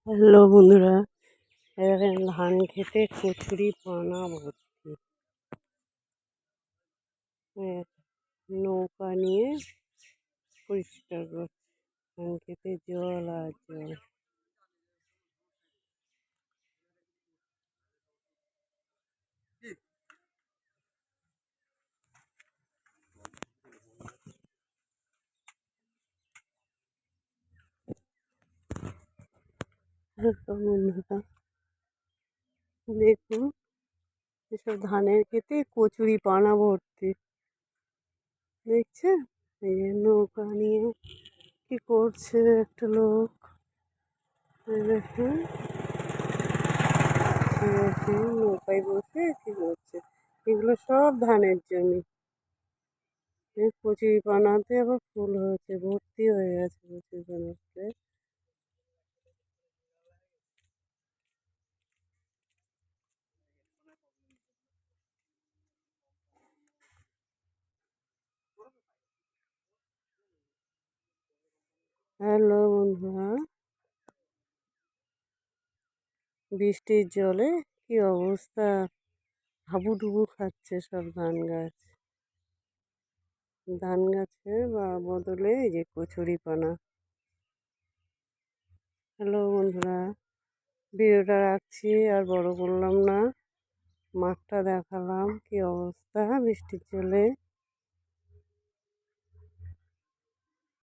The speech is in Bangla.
হ্যালো বন্ধুরা, দেখেন ধান খেতে কচুরি পানা ভর্তি। নৌকা নিয়ে পরিষ্কার করছে ধান খেতে, জল আর জল। বন্ধুরা দেখুন, এসব ধানের খেতে কচুরি পানা ভর্তি, দেখছেন? এই যে নৌকা নিয়ে কি করছে একটা লোক। দেখুন নৌকায় বসে কি করছে। এগুলো সব ধানের জমি। কচুরি পানাতে আবার ফুল হয়েছে, ভর্তি হয়ে গেছে কচুরি পানাতে। হ্যালো বন্ধুরা, বৃষ্টির জলে কি অবস্থা, হাবুডুবু খাচ্ছে সব ধান গাছ। ধান গাছের বদলে এই যে কচুরি পানা। হ্যালো বন্ধুরা, ভিডিওটা রাখছি, আর বড় করলাম না, মাঠটা দেখালাম কি অবস্থা বৃষ্টির জলে।